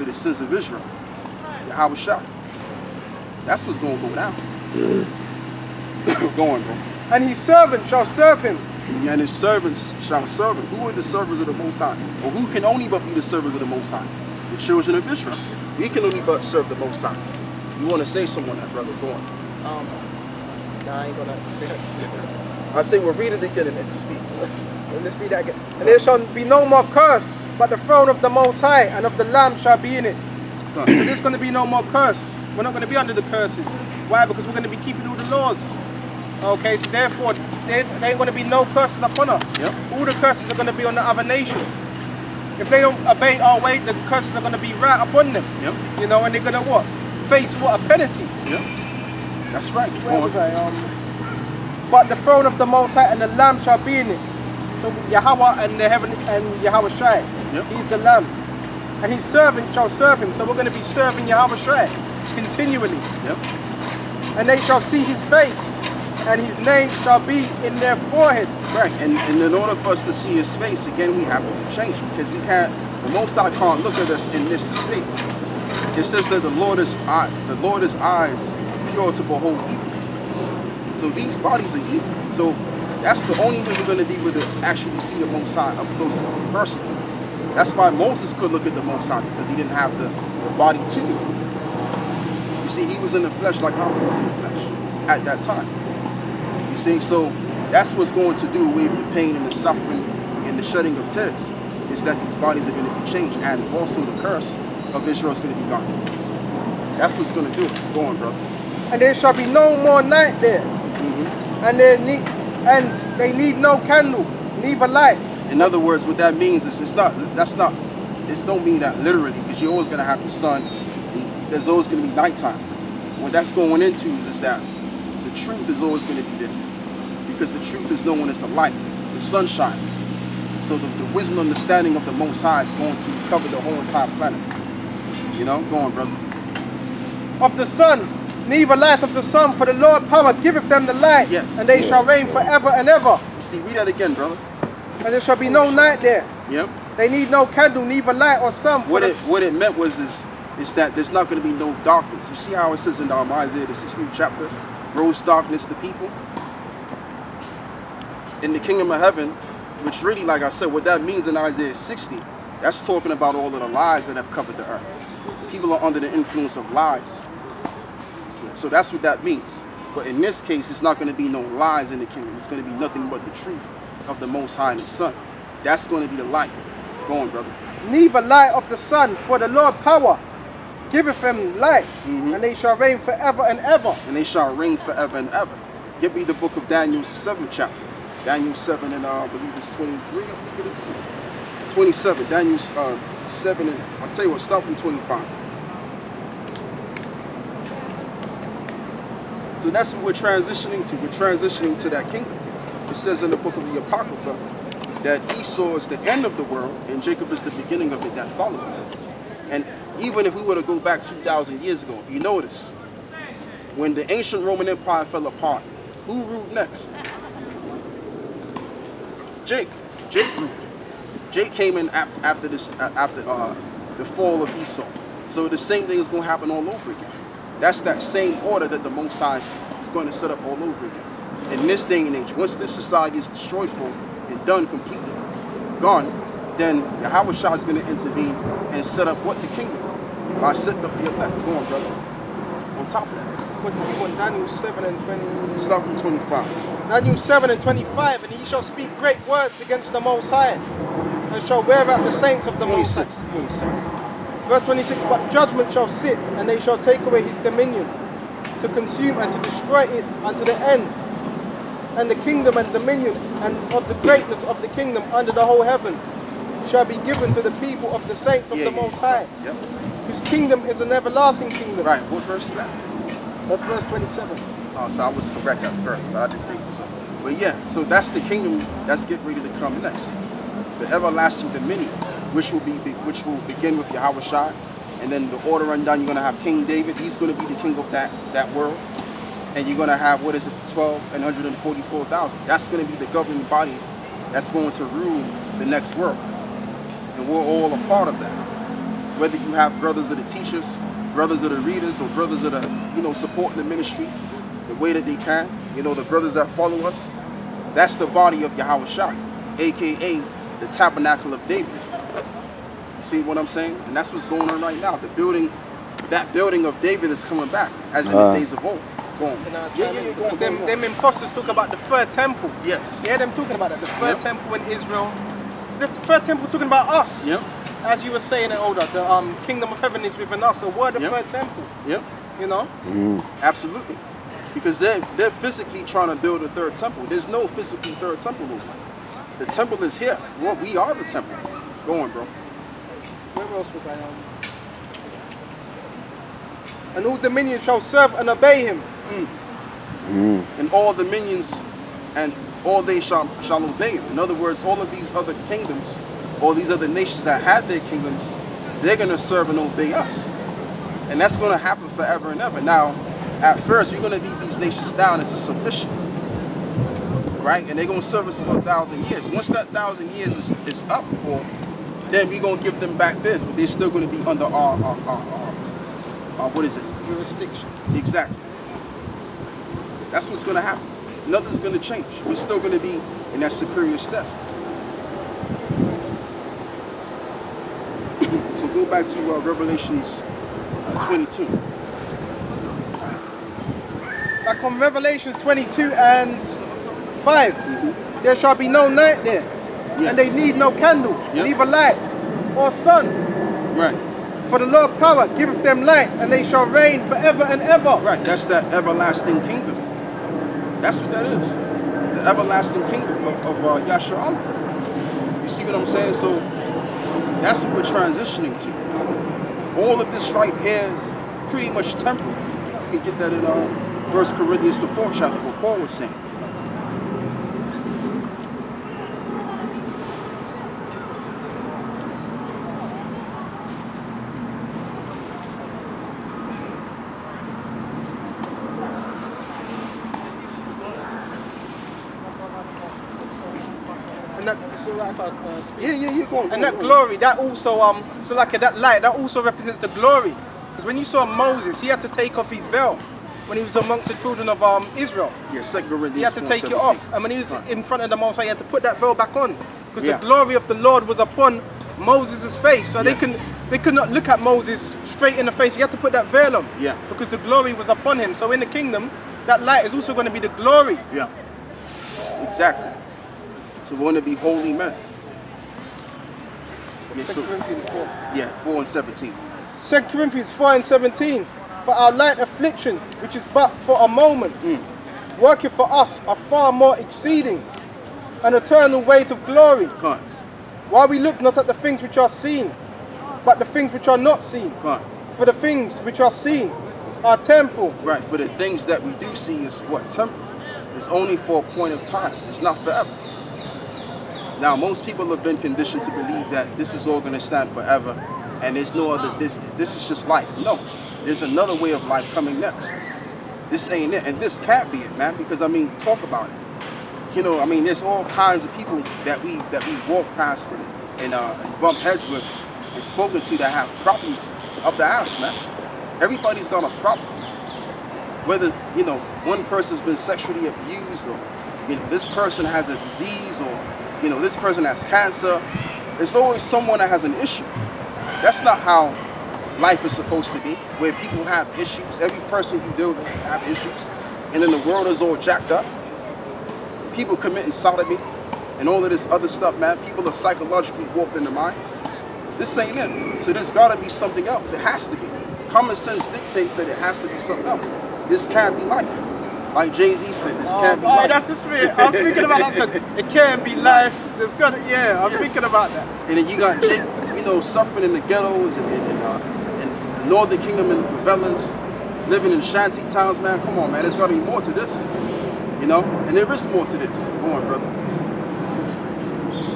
for the sins of Israel. Yahawashi. That's what's going to go down. Go on, bro. And his servant shall serve him. And his servants shall serve him. Who are the servants of the Most High? Or who can only but be the servants of the Most High? The children of Israel. We can only but serve the Most High. You want to say something on that, brother? Go on. Nah, I ain't gonna say that. I'd say we'll read it again and then speak. Let's read that again. And there shall be no more curse, but the throne of the Most High and of the Lamb shall be in it. So there's going to be no more curse. We're not going to be under the curses. Why? Because we're going to be keeping all the laws. Okay, so therefore, there ain't going to be no curses upon us. Yep. All the curses are going to be on the other nations. If they don't obey our way, the curses are going to be right upon them. Yep. You know, and they're going to what? Face what? A penalty. Yep. That's right. Where was I? But the throne of the Most High and the Lamb shall be in it. So Yahawah and the heaven and Yahawashi. Yep. He's the Lamb. And his servant shall serve him. So we're going to be serving Yahawashi continually. Yep. And they shall see his face, and his name shall be in their foreheads. Right. And in order for us to see his face, again, we have to be changed, because we can't, the Most High can't look at us in this state. It says that the Lord's eyes pure to behold evil. So these bodies are evil. So that's the only way we're going to be able to actually see the Most High up close and personal. That's why Moses could look at the Most High, because he didn't have the body to do it. You see, he was in the flesh like Hasham was in the flesh at that time. You see, so that's what's going to do with the pain and the suffering and the shedding of tears, is that these bodies are going to be changed, and also the curse of Israel is going to be gone. That's what's going to do it. Go on, brother. And there shall be no more night there. And they need no candle, neither light. In other words, what that means is it don't mean that literally, because you're always going to have the sun, and there's always going to be nighttime. What that's going into is that the truth is always going to be there, because the truth is known as the light, the sunshine. So the wisdom and understanding of the Most High is going to cover the whole entire planet. You know, go on, brother. Of the sun, neither light of the sun, for the Lord power giveth them the light. Yes. And they shall reign forever and ever. You see, read that again, brother. And there shall be no night there. Yep. They need no candle, neither light or sun. What it meant was is that there's not going to be no darkness. You see how it says in Isaiah the 16th chapter, gross darkness to people. In the kingdom of heaven, which really, like I said, what that means in Isaiah 60, that's talking about all of the lies that have covered the earth. People are under the influence of lies. So that's what that means. But in this case, it's not going to be no lies in the kingdom. It's going to be nothing but the truth of the Most High and His Son. That's going to be the light. Go on, brother. Neither light of the sun, for the Lord power giveth them light, and they shall reign forever and ever. And they shall reign forever and ever. Give me the book of Daniel, 7th chapter. Daniel 7 and I believe it's 23, I think it is. 27, Daniel 7 and, I'll tell you what, start from 25. So that's what we're transitioning to. We're transitioning to that kingdom. It says in the book of the Apocrypha that Esau is the end of the world and Jacob is the beginning of it that followed. And even if we were to go back 2,000 years ago, if you notice, when the ancient Roman Empire fell apart, who ruled next? Jake ruled. Jake came in after the fall of Esau. So the same thing is going to happen all over again. That's that same order that the Most High is going to set up all over again. In this day and age, once this society is destroyed for and done completely, gone, then Yahawashi is going to intervene and set up what? The kingdom. By setting up the elect. Go on, brother. On top of that. What do you want? Daniel 7 and 20. Start from 25. Daniel 7 and 25. And he shall speak great words against the Most High, and shall wear out the saints of the Most High. 26. Verse 26. But judgment shall sit, and they shall take away his dominion, to consume and to destroy it unto the end. And the kingdom and dominion and of the greatness of the kingdom under the whole heaven shall be given to the people of the saints of the Most High, whose kingdom is an everlasting kingdom. Right, what verse is that? That's verse 27. Oh, so I was correct at first, but I didn't think so. But yeah, so that's the kingdom that's getting ready to come next. The everlasting dominion, which will begin with Yahawashi, and then the order run down, you're going to have King David. He's going to be the king of that world. And you're going to have, 12 and 144,000. That's going to be the governing body that's going to rule the next world. And we're all a part of that. whether you have brothers of the teachers, brothers of the readers, or brothers of the, supporting the ministry the way that they can, the brothers that follow us, that's the body of Yahawashi, aka the tabernacle of David. You see what I'm saying? And that's what's going on right now. That building of David is coming back, as in the days of old. Go on. Go on. Them imposters talk about the third temple. Yes. Yeah, them talking about that. The third temple in Israel. The third temple is talking about us. Yep. As you were saying, older, the kingdom of heaven is within us. So we're the third temple. Yep. Absolutely. Because they're physically trying to build a third temple. There's no physical third temple no more. The temple is here. Well, we are the temple. Go on, bro. Where else was I on? And all dominions shall serve and obey him. And all dominions and all they shall obey him. In other words, all of these other kingdoms, all these other nations that had their kingdoms, they're going to serve and obey us. And that's going to happen forever and ever. Now, at first, we're going to lead these nations down into submission. Right? And they're going to serve us for 1,000 years. Once that 1,000 years is up for, then we're going to give them back this, but they're still going to be under our what is it? Jurisdiction. Exactly. That's what's going to happen. Nothing's going to change. We're still going to be in that superior step. So go back to Revelations 22. Back on Revelations 22 and 5. There shall be no night there. Yes. And they need no candle, neither light or sun. Right. For the Lord power giveth them light, and they shall reign forever and ever. Right, that's that everlasting kingdom. That's what that is. The everlasting kingdom of Yahawah. You see what I'm saying? So that's what we're transitioning to. All of this right here is pretty much temporal. You can get that in 1 Corinthians the 4th chapter, what Paul was saying. Yeah, go on. And that glory, that also, so like that light, that also represents the glory. Because when you saw Moses, he had to take off his veil when he was amongst the children of Israel. Yeah, 2 Corinthians. He had to take it off. And when he was in front of the Most High, he had to put that veil back on. Because the glory of the Lord was upon Moses' face. So they could not look at Moses straight in the face. He had to put that veil on. Yeah. Because the glory was upon him. So in the kingdom, that light is also going to be the glory. Yeah. Exactly. So we're going to be holy men. Yeah, 2 Corinthians 4. Yeah, 4 and 17. 2 Corinthians 4 and 17. For our light affliction, which is but for a moment, worketh for us a far more exceeding an eternal weight of glory. Come on. While we look not at the things which are seen, but the things which are not seen. Come on. For the things which are seen are temporal. Right, for the things that we do see is what? Temporal. It's only for a point of time. It's not forever. Now, most people have been conditioned to believe that this is all going to stand forever, and there's no other. This is just life. No, there's another way of life coming next. This ain't it, and this can't be it, man. Because talk about it. There's all kinds of people that we walk past and bump heads with and spoken to that have problems up the ass, man. Everybody's got a problem. Whether one person's been sexually abused, or this person has a disease, or this person has cancer. There's always someone that has an issue. That's not how life is supposed to be, where people have issues. Every person you deal with have issues. And then the world is all jacked up. People committing sodomy and all of this other stuff, man. People are psychologically warped in the mind. This ain't it. So there's got to be something else. It has to be. Common sense dictates that it has to be something else. This can't be life. Like Jay-Z said, this can't be life. That's the spirit. I was thinking about that song. It can't be life. There's got to, I was thinking about that. And then you got Jake, suffering in the ghettos and the Northern Kingdom and favelas, living in shanty towns, man. Come on, man. There's got to be more to this. And there is more to this. Go on, brother.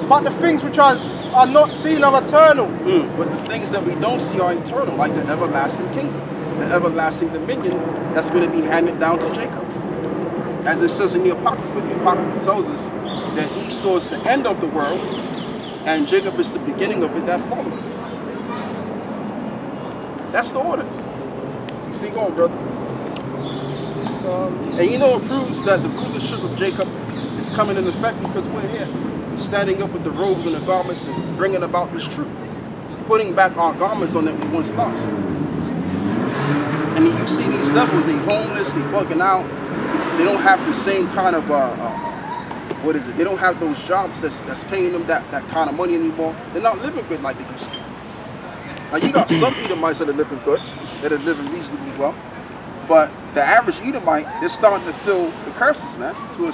But the things which are not seen are eternal. But the things that we don't see are eternal, like the everlasting kingdom, the everlasting dominion that's going to be handed down to Jacob. As it says in the Apocrypha tells us that Esau is the end of the world, and Jacob is the beginning of it that followed. That's the order. You see, go on, brother. And you know it proves that the rulership of Jacob is coming in effect because we're here. We're standing up with the robes and the garments and bringing about this truth. Putting back our garments on that we once lost. And then you see these devils, they homeless, they bugging out. They don't have the same kind of, what is it? They don't have those jobs that's paying them that kind of money anymore. They're not living good like they used to. Now you got some Edomites that are living good, that are living reasonably well. But the average Edomite, they're starting to feel the curses, man, to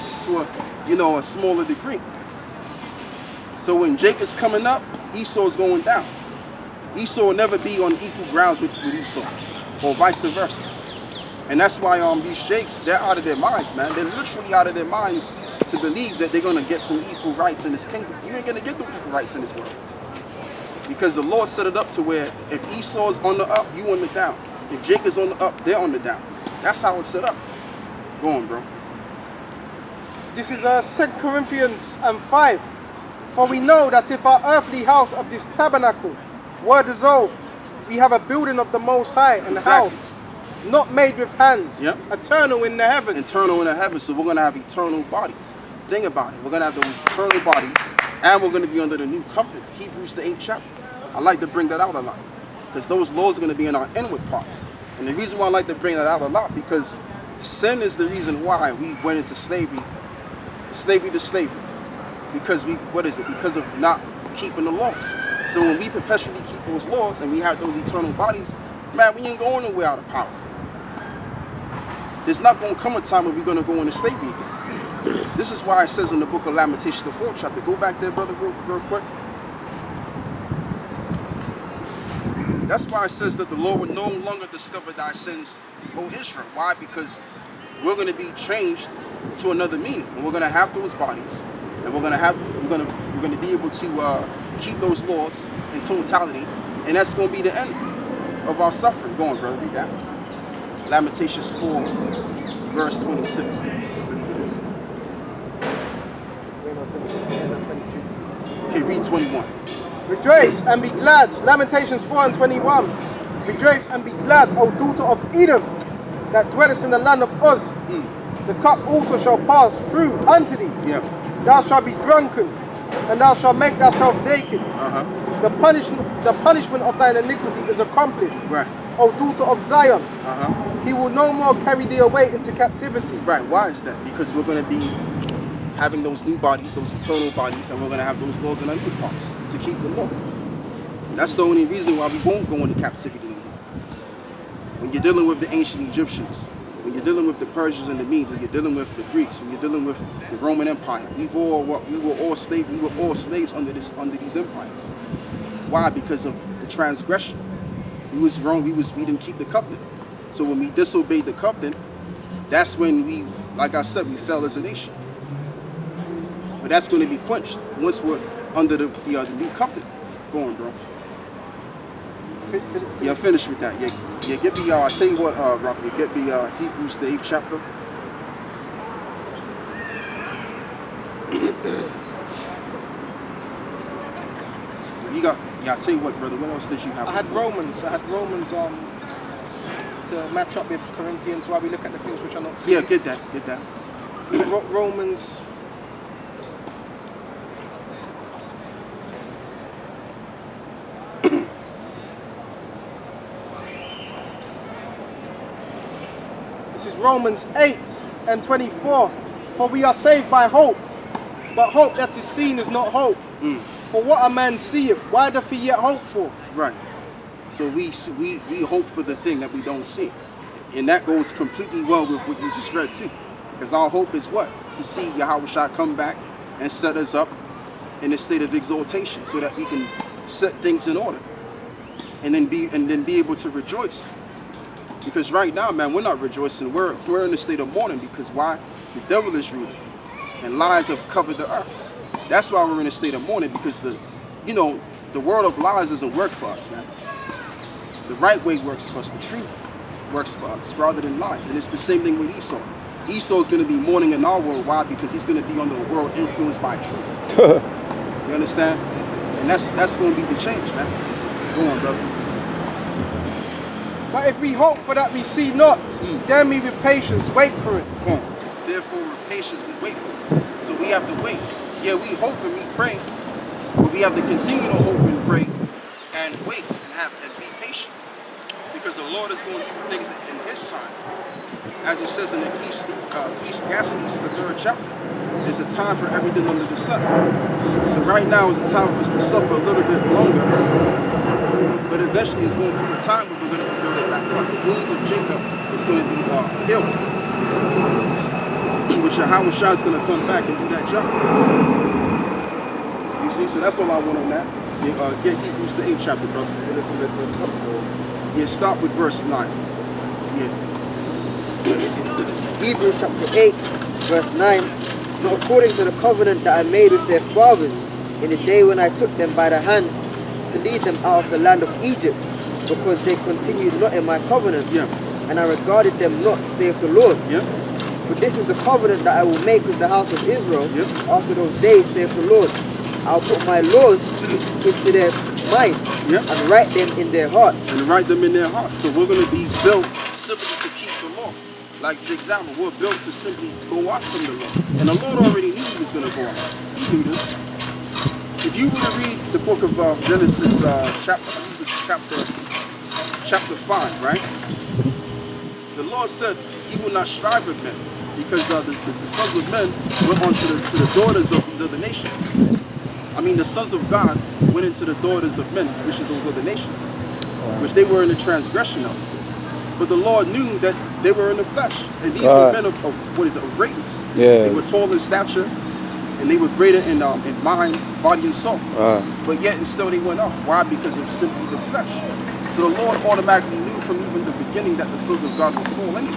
a smaller degree. So when Jacob's coming up, Esau's going down. Esau will never be on equal grounds with Esau, or vice versa. And that's why these Jakes, they're out of their minds, man. They're literally out of their minds to believe that they're gonna get some equal rights in this kingdom. You ain't gonna get no equal rights in this world. Because the Lord set it up to where if Esau's on the up, you on the down. If Jacob's on the up, they're on the down. That's how it's set up. Go on, bro. This is 2 Corinthians 5. For we know that if our earthly house of this tabernacle were dissolved, we have a building of the Most High, and a house not made with hands, eternal in the heavens. Eternal in the heavens, so we're going to have eternal bodies. Think about it. We're going to have those eternal bodies, and we're going to be under the new covenant. Hebrews the 8th chapter. I like to bring that out a lot, because those laws are going to be in our inward parts. And the reason why I like to bring that out a lot, because sin is the reason why we went into slavery to slavery. Because because of not keeping the laws. So when we perpetually keep those laws and we have those eternal bodies, man, we ain't going nowhere out of power. There's not going to come a time when we're going to go into slavery again. This is why it says in the book of Lamentations, the 4th chapter. Go back there, brother, real quick. That's why it says that the Lord will no longer discover thy sins, O Israel. Why? Because we're going to be changed to another meaning, and we're going to have those bodies, and we're going to be able to keep those laws in totality, and that's going to be the end of our suffering. Go on, brother, read that. Lamentations 4, verse 26. I believe it is. 26 and 22. Okay, read 21. Rejoice and be glad. Lamentations 4 and 21. Rejoice and be glad, O daughter of Edom, that dwellest in the land of Uz. The cup also shall pass through unto thee. Yeah. Thou shalt be drunken, and thou shalt make thyself naked. The punishment of thine iniquity is accomplished. Right. O daughter of Zion, he will no more carry thee away into captivity. Right. Why is that? Because we're going to be having those new bodies, those eternal bodies, and we're going to have those laws in our new parts to keep the law. That's the only reason why we won't go into captivity anymore. When you're dealing with the ancient Egyptians, when you're dealing with the Persians and the Medes, when you're dealing with the Greeks, when you're dealing with the Roman Empire, we were all slaves under these empires. Why? Because of the transgression. We was wrong. We didn't keep the covenant. So when we disobeyed the covenant, that's when we, like I said, we fell as a nation. But that's going to be quenched once we're under the new covenant. Go on, bro. Yeah, finish with that. Yeah, get me. I'll tell you what, Robert. Get me Hebrews the 8th chapter. I'll tell you what, brother. What else did you have? I had Romans to match up with Corinthians while we look at the things which are not seen. Yeah, get that. Romans. This is Romans 8 and 24. For we are saved by hope, but hope that is seen is not hope. For what a man seeth, why doth he yet hope for? Right. So we hope for the thing that we don't see. And that goes completely well with what you just read too. Because our hope is what? To see Yahawashi come back and set us up in a state of exaltation so that we can set things in order. And then be able to rejoice. Because right now, man, we're not rejoicing. We're in a state of mourning because why? The devil is ruling. And lies have covered the earth. That's why we're in a state of mourning, because the world of lies doesn't work for us, man. The right way works for us. The truth works for us rather than lies. And it's the same thing with Esau. Esau's going to be mourning in our world. Why? Because he's going to be under a world influenced by truth. You understand? And that's going to be the change, man. Go on, brother. But if we hope for that we see not, then we with patience wait for it. Therefore, with patience we wait for it. So we have to wait. Yeah, we hope and we pray, but we have to continue to hope and pray and wait and be patient, because the Lord is going to do things in His time. As it says in Ecclesiastes, the 3rd chapter, there's a time for everything under the sun. So right now is a time for us to suffer a little bit longer, but eventually it's going to come a time where we're going to be built back up. The wounds of Jacob is going to be healed, which Yahawashi is going to come back and do that job. You see, so that's all I want on that. Get Hebrews the 8th chapter, brother. From the top, Yeah, start with verse 9. Yeah. this is Hebrews chapter 8, verse 9. Not according to the covenant that I made with their fathers in the day when I took them by the hand to lead them out of the land of Egypt, because they continued not in my covenant, and I regarded them not, saith the Lord. For this is the covenant that I will make with the house of Israel after those days, saith the Lord. I'll put my laws into their mind and write them in their hearts. And write them in their hearts. So we're going to be built simply to keep the law. Like, for example, we're built to simply go out from the law. And the Lord already knew He was going to go out. He knew this. If you were to read the book of Genesis, chapter 5, right? The Lord said He will not strive with men, because the sons of men went on to the daughters of these other nations. I mean, the sons of God went into the daughters of men, which is those other nations, which they were in the transgression of. But the Lord knew that they were in the flesh, and these were men of greatness. They were tall in stature, and they were greater in mind, body, and soul. But yet and still they went up. Why? Because of simply the flesh. So the Lord automatically knew from even the beginning that the sons of God would fall anyway,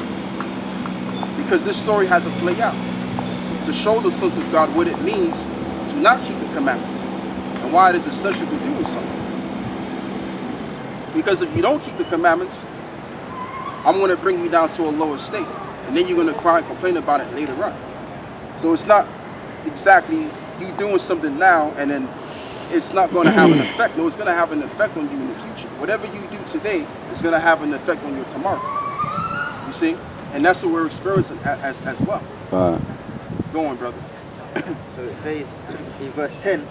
because this story had to play out, so to show the sons of God what it means to not keep the commandments, and why it is essential to do something. Because if you don't keep the commandments, I'm going to bring you down to a lower state, and then you're going to cry and complain about it later on. So it's not exactly you doing something now and then it's not going to have an effect. No, it's going to have an effect on you in the future. Whatever you do today is going to have an effect on you tomorrow. You see? And that's what we're experiencing as well. Go on, brother. So it says in verse 10,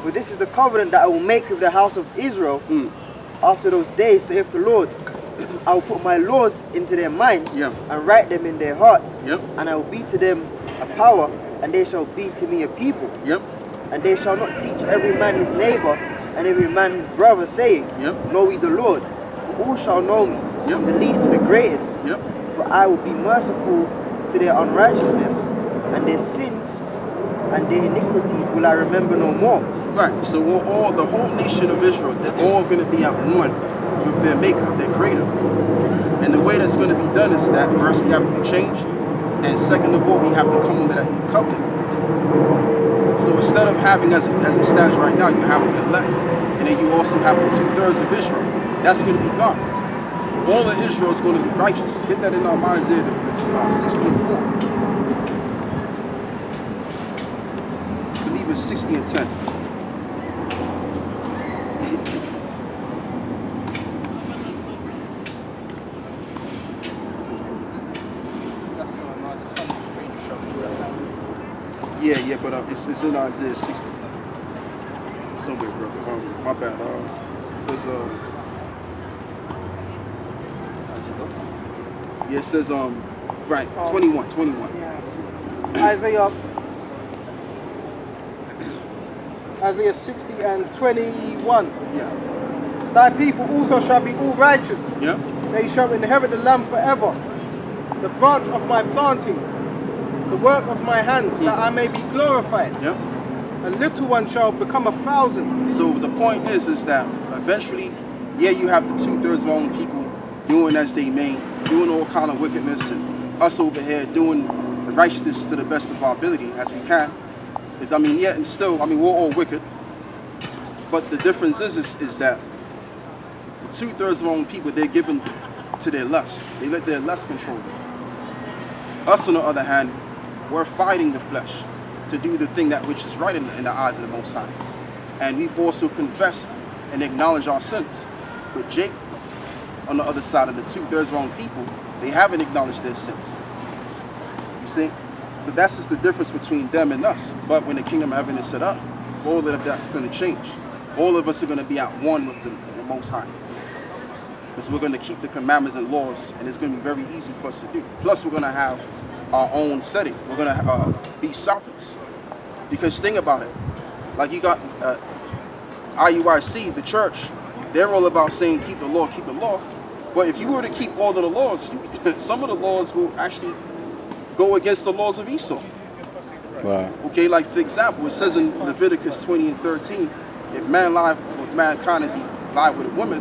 for this is the covenant that I will make with the house of Israel after those days, saith the Lord. I will put my laws into their minds and write them in their hearts, and I will be to them a power, and they shall be to me a people. And they shall not teach every man his neighbor and every man his brother, saying, know ye the Lord, for all shall know me, from the least to the greatest. For I will be merciful to their unrighteousness, and their sins and their iniquities will I remember no more. Right. So the whole nation of Israel, they're all going to be at one with their Maker, their Creator. And the way that's going to be done is that first we have to be changed, and second of all, we have to come under that new covenant. So instead of having, as it stands right now, you have the elect, and then you also have the 2/3 of Israel. That's going to be gone. All of Israel is going to be righteous. Get that in our minds there, 16:4. I believe it's 60:10. Yeah, but it's in Isaiah 60 somewhere, brother. My bad. It says it says right, 21. Yeah, I see. Isaiah 60 and 21. Yeah. Thy people also shall be all righteous. Yeah. They shall inherit the land forever. The branch of my planting, the work of my hands, that I may be glorified. Yep. A little one shall become 1,000. So the point is that eventually, yeah, you have the 2/3 of our own people doing as they may, doing all kind of wickedness, and us over here doing the righteousness to the best of our ability as we can. Yet and still, we're all wicked. But the difference is that the 2/3 of our own people, they're given to their lust. They let their lust control them. Us, on the other hand, we're fighting the flesh to do the thing that which is right in the eyes of the Most High. And we've also confessed and acknowledged our sins. With Jake, on the other side of the 2/3 wrong people, they haven't acknowledged their sins. You see? So that's just the difference between them and us. But when the kingdom of heaven is set up, all of that's going to change. All of us are going to be at one with the Most High. Because we're going to keep the commandments and laws, and it's going to be very easy for us to do. Plus, we're going to have our own setting. We're going to be sovereigns. Because think about it. Like you got IUIC, the church, they're all about saying keep the law, keep the law. But if you were to keep all of the laws, some of the laws will actually go against the laws of Esau. Wow. Okay, like for example, it says in Leviticus 20:13, if man lie with mankind as he lied with a woman,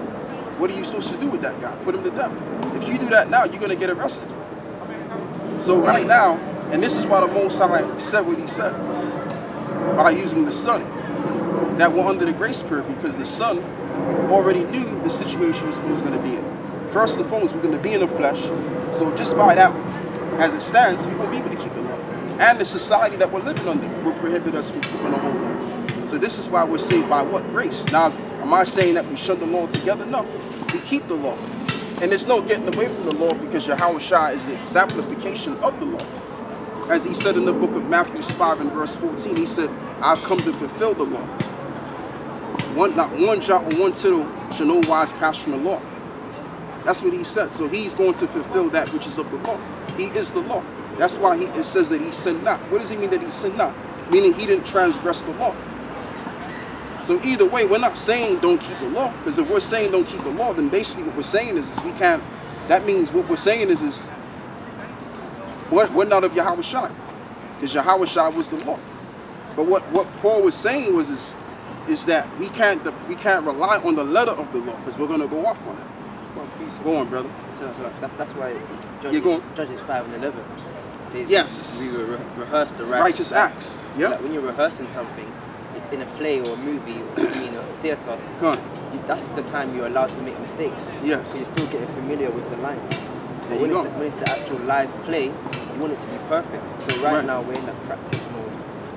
what are you supposed to do with that guy? Put him to death. If you do that now, you're going to get arrested. So right now, and this is why the Most High said what he said, by using the Son, that we're under the grace period, because the Son already knew the situation was going to be in. First and foremost, we're going to be in the flesh, so just by that, as it stands, we won't be able to keep the law. And the society that we're living under will prohibit us from keeping the whole law. So this is why we're saved by what? Grace. Now, am I saying that we shun the law together? No. We keep the law. And there's no getting away from the law, because Yahawashi is the exemplification of the law. As he said in the book of Matthew 5 and verse 14, he said, I've come to fulfill the law. Not one jot or one tittle shall no wise pass from the law. That's what he said. So he's going to fulfill that which is of the law. He is the law. That's why it says that he sinned not. What does he mean that he sinned not? Meaning he didn't transgress the law. So either way, we're not saying don't keep the law. Because if we're saying don't keep the law, then basically what we're saying is we can't. That means what we're saying is we're not of Yahawashi. Because Yahawashi was the law. But what Paul was saying is that we can't rely on the letter of the law, because we're going to go off on it. Go on, brother. So that's why Judges 5 and 11 says yes, we rehearse the righteous acts. Yeah. Like when you're rehearsing something, if in a play or a movie or in a theatre, that's the time you're allowed to make mistakes. Yes. You're still getting familiar with the lines. There when you go. When it's the actual live play, you want it to be perfect. So right now we're in that practice mode.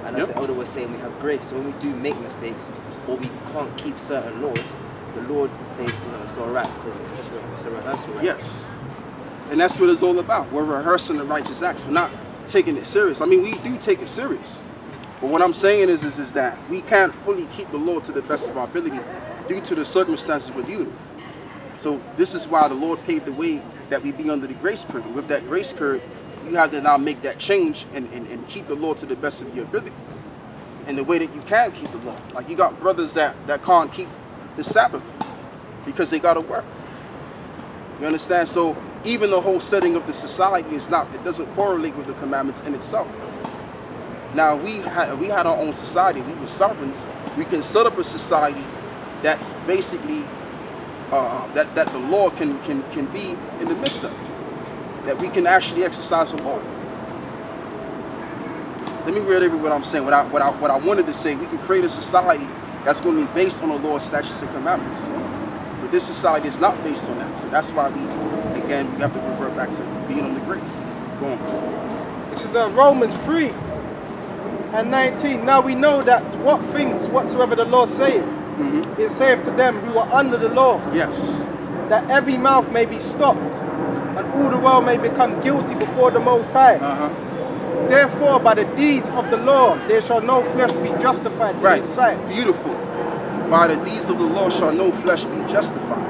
And as the elder was saying, we have grace. So when we do make mistakes or we can't keep certain laws, the Lord says, it's all right, because it's a rehearsal. Right? Yes. And that's what it's all about. We're rehearsing the righteous acts. We're not taking it serious. I mean, we do take it serious. But what I'm saying is that we can't fully keep the law to the best of our ability due to the circumstances we're dealing with. So this is why the Lord paved the way that we be under the grace period. And with that grace period, you have to now make that change and keep the law to the best of your ability. And the way that you can keep the law. Like you got brothers that can't keep the Sabbath because they got to work. You understand? So even the whole setting of the society it doesn't correlate with the commandments in itself. Now we had our own society. We were sovereigns. We can set up a society that's basically that the law can be in the midst of. That we can actually exercise the law. Let me reiterate what I'm saying. What I wanted to say, we can create a society that's going to be based on the law, statutes, and commandments. But this society is not based on that. So that's why we have to revert back to being on the grace. Go on. This is Romans 3 and 19. Now we know that what things whatsoever the law saith, it saith to them who are under the law. Yes. That every mouth may be stopped, and all the world may become guilty before the Most High. Therefore, by the deeds of the law, there shall no flesh be justified in his sight. Beautiful. By the deeds of the law shall no flesh be justified.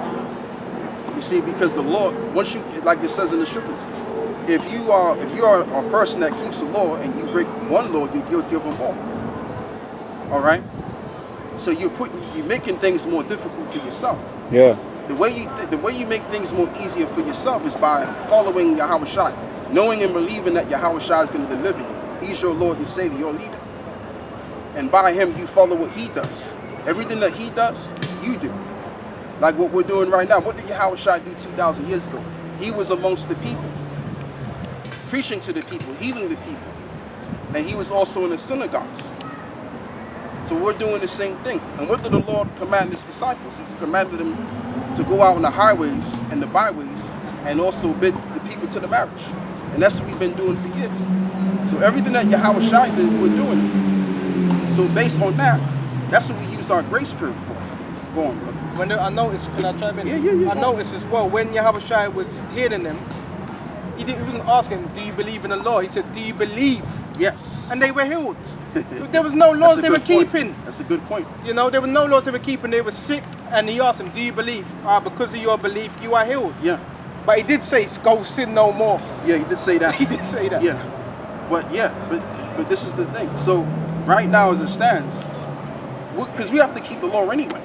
You see, because the law, once you, like it says in the scriptures, if you are a person that keeps the law and you break one law, you're guilty of them all. All right. So you're making things more difficult for yourself. Yeah. The way you make things more easier for yourself is by following Yahawashi. Knowing and believing that Yahawashi is going to deliver you. He's your Lord and Savior, your leader. And by him, you follow what he does. Everything that he does, you do. Like what we're doing right now. What did Yahawashi do 2,000 years ago? He was amongst the people. Preaching to the people, healing the people. And he was also in the synagogues. So we're doing the same thing. And what did the Lord command his disciples? He commanded them to go out on the highways and the byways and also bid the people to the marriage. And that's what we've been doing for years. So everything that Yahawashi did, we're doing it. So based on that, that's what we use our grace period for. Go on, brother. I noticed, can I chime in? Yeah. I noticed as well, when Yahawashi was healing them, he wasn't asking, do you believe in the law? He said, do you believe? Yes. And they were healed. There was no laws they were keeping. That's a good point. You know, there were no laws they were keeping. They were sick, and he asked them, do you believe? Because of your belief, you are healed. Yeah. But he did say, go sin no more. Yeah, he did say that. He did say that. Yeah. But this is the thing. So right now as it stands, because we have to keep the law anyway.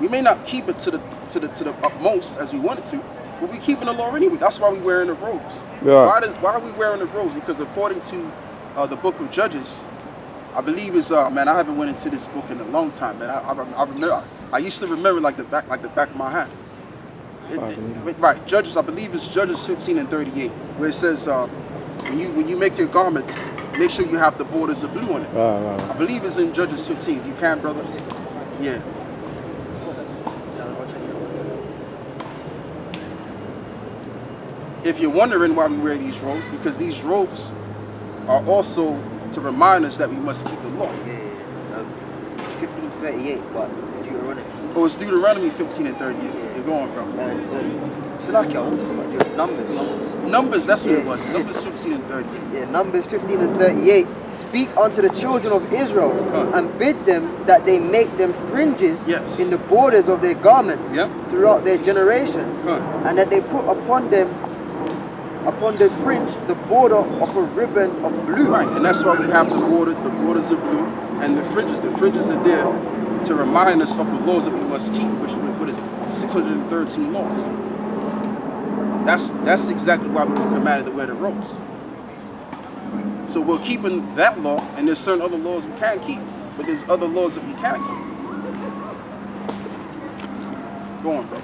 We may not keep it to the utmost as we wanted to, but we keeping the law anyway. That's why we wearing the robes. Yeah. Why are we wearing the robes? Because according to the book of Judges, I believe is man, I haven't went into this book in a long time, man. I remember. I used to remember like the back of my hand. Right, Judges. I believe it's Judges 15 and 38, where it says when you make your garments, make sure you have the borders of blue on it. I believe it's in Judges 15. You can, brother. Yeah. If you're wondering why we wear these robes, because these robes are also to remind us that we must keep the law. 15:38, but Deuteronomy. Oh, it's Deuteronomy 15 and 38. You're going, bro. So like I want to talk about Numbers. Numbers, that's what it was. Numbers 15 and 38. Yeah, Numbers 15 and 38. Speak unto the children of Israel and bid them that they make them fringes in the borders of their garments throughout their generations, and that they put upon the fringe the border of a ribbon of blue. Right, and that's why we have the borders of blue, and the fringes. The fringes are there to remind us of the laws that we must keep, which what is it? 613 laws. That's exactly why we were commanded to wear the robes. So we're keeping that law, and there's certain other laws we can keep, but there's other laws that we can't keep. Go on, bro.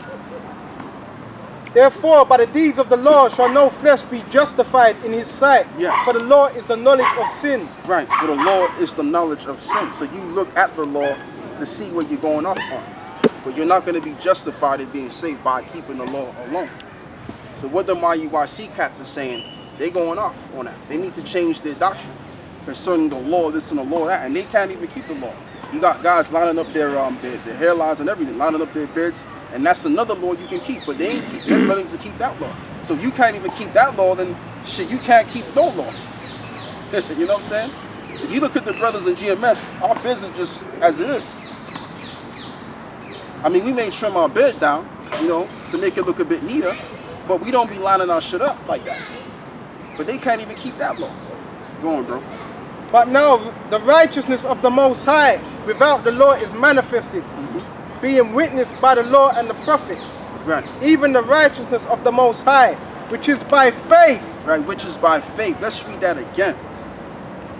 Therefore, by the deeds of the law shall no flesh be justified in his sight. Yes. For the law is the knowledge of sin. Right, for the law is the knowledge of sin. So you look at the law to see what you're going off on. But you're not going to be justified in being saved by keeping the law alone. So what the Yahawashi cats are saying, they're going off on that. They need to change their doctrine concerning the law, this and the law, that, and they can't even keep the law. You got guys lining up their hairlines and everything, lining up their beards, and that's another law you can keep, but they're failing to keep that law. So if you can't even keep that law, then shit, you can't keep no law. You know what I'm saying? If you look at the brothers in GMS, our beards are just as it is. I mean, we may trim our beard down, you know, to make it look a bit neater, but we don't be lining our shit up like that. But they can't even keep that law. Go on, bro. But now the righteousness of the Most High without the law is manifested, being witnessed by the law and the prophets. Right. Even the righteousness of the Most High, which is by faith. Right, which is by faith. Let's read that again.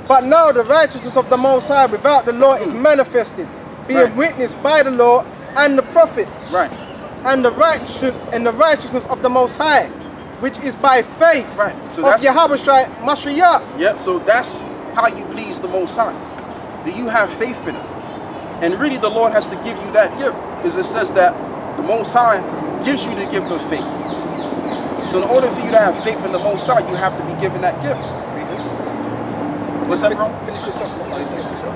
But now the righteousness of the Most High without the law is manifested, being witnessed by the law and the prophets. Right. And the righteousness of the Most High, which is by faith So of Yahawashi Mashiach. Yeah, so that's how you please the Most High. Do you have faith in Him? And really the Lord has to give you that gift, because it says that the Most High gives you the gift of faith. So in order for you to have faith in the Most High, you have to be given that gift. What's that, bro? Finish this up.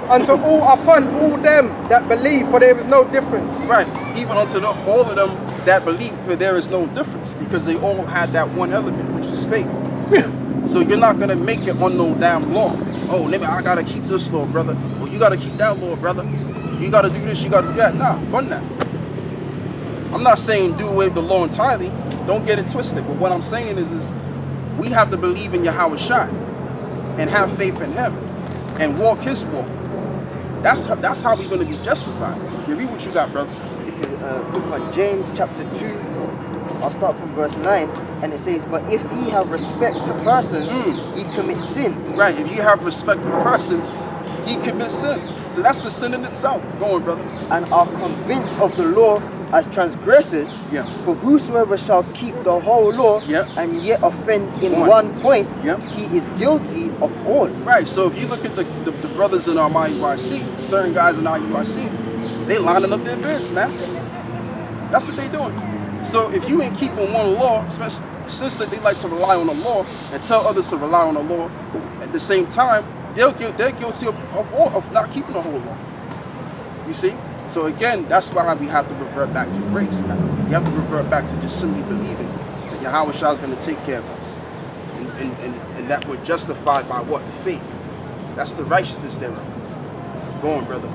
Upon all them that believe, for there is no difference. Right, even unto all of them that believe, for there is no difference, because they all had that one element, which is faith. So you're not going to make it on no damn law. Oh, I got to keep this law, brother. Well, you got to keep that law, brother. You got to do this, you got to do that. Nah, run that. I'm not saying do away with the law entirely. Don't get it twisted. But what I'm saying is we have to believe in Yahawashi and have faith in Him and walk His walk. That's how we're going to be justified. You read what you got, brother. This is quick one. James chapter 2. I'll start from verse 9, and it says, but if ye have respect to persons, ye commit sin. Right, if you have respect to persons, ye commit sin. So that's a sin in itself. Go on, brother. And are convinced of the law as transgressors. Yeah. For whosoever shall keep the whole law and yet offend in one point, he is guilty of all. Right, so if you look at the brothers in our Yahawashi, certain guys in our Yahawashi, they lining up their beards, man. That's what they doing. So if you ain't keeping one law, since they like to rely on the law and tell others to rely on the law, at the same time, they're guilty of not keeping the whole law. You see? So again, that's why we have to revert back to grace, man. You have to revert back to just simply believing that Yahawashi is going to take care of us. And that we're justified by what? Faith. That's the righteousness thereof. Go on, brother.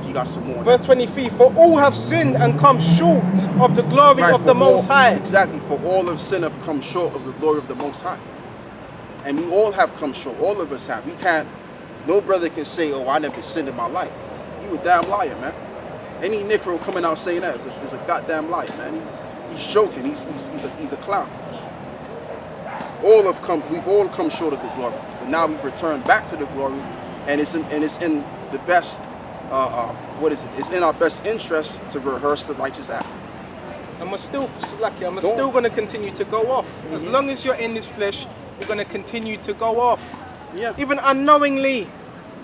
You got some more. Verse 23, for all have sinned and come short of the glory of the Most High. Exactly, for all of sin have come short of the glory of the Most High. And we all have come short. All of us have. We can't, no brother can say, oh, I never sinned in my life. You a damn liar, man. Any Negro coming out saying that is a goddamn liar, man. He's joking. He's a clown. We've all come short of the glory. But now we've returned back to the glory, and it's in the best. What is it? It's in our best interest to rehearse the righteous act. And we're still going to continue to go off. As long as you're in this flesh, you're going to continue to go off. Yeah. Even unknowingly.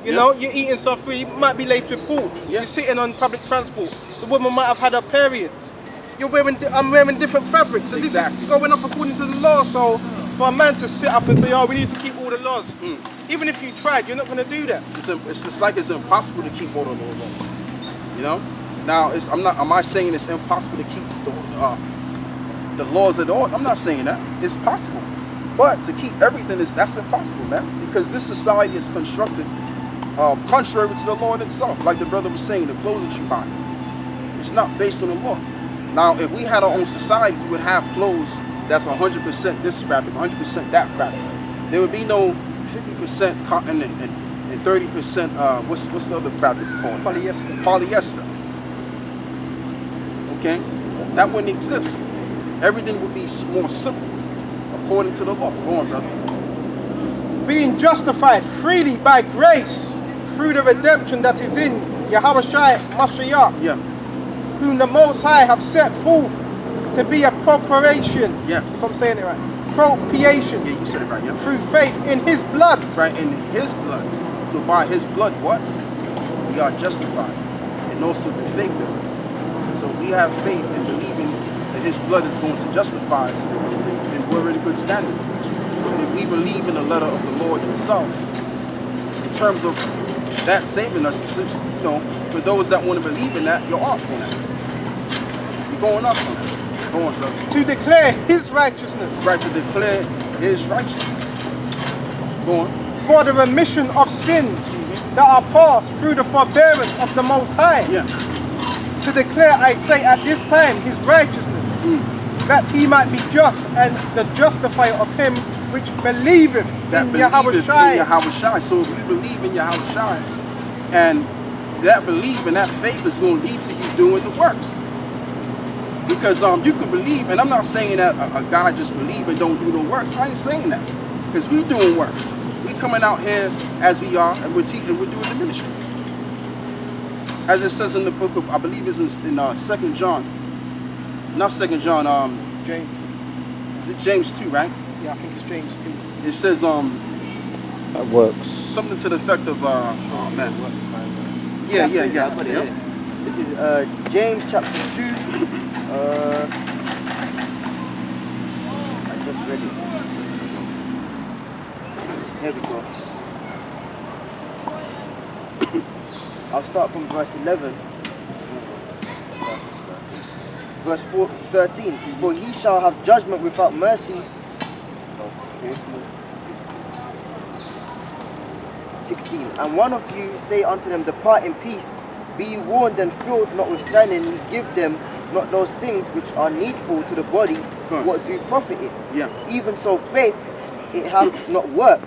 You know, you're eating some food, you might be laced with pork. Yeah. You're sitting on public transport. The woman might have had her periods. I'm wearing different fabrics. So this is going off according to the law. So for a man to sit up and say, oh, we need to keep all the laws. Even if you tried, you're not going to do that. It's just like it's impossible to keep all the laws. You know? Now, am I saying it's impossible to keep the laws at all? I'm not saying that. It's possible. But to keep everything, that's impossible, man. Because this society is constructed contrary to the law in itself. Like the brother was saying, the clothes that you buy, it's not based on the law. Now, if we had our own society, you would have clothes that's 100% this fabric, 100% that fabric. There would be no 50% cotton and 30%, what's the other fabrics called? Polyester. Okay? That wouldn't exist. Everything would be more simple, according to the law. Go on, brother. Being justified freely by grace through the redemption that is in Yahawashi Mashiach, whom the Most High have set forth to be a procreation. Yes. If I'm saying it right. Propitiation. Yeah, you said it right, yeah. Through faith in His blood. Right, in His blood. So by His blood, what? We are justified. And also the faith thereof. So we have faith in believing that His blood is going to justify us, and we're in good standing. And if we believe in the letter of the Lord itself, in terms of that saving us, you know, for those that want to believe in that, you're off on that. You're going up on that. Go on, brother. To declare His righteousness. Right, to declare His righteousness. Go on. For the remission of sins that are passed through the forbearance of the Most High. Yeah. To declare, I say, at this time, His righteousness, that He might be just and the justifier of him which believeth in Yahawashi. So if we believe in Yahawashi, and that belief and that faith is going to lead to you doing the works. Because you could believe, and I'm not saying that a guy just believe and don't do no works. I ain't saying that. Because we doing works. We coming out here as we are, and we're teaching, we're doing the ministry. As it says in the book of, I believe it's in 2 John. Not 2 John, James. Is it James 2, right? Yeah, I think it's James 2. It says that works. Something to the effect of oh man. Yeah. This is James chapter 2. I just read it. Here we go. I'll start from verse 11. Verse 13. For he shall have judgment without mercy. 16. And one of you say unto them, depart in peace, be ye warned and filled, notwithstanding ye give them not those things which are needful to the body, what do profit it? Yeah. Even so faith, it hath not worked,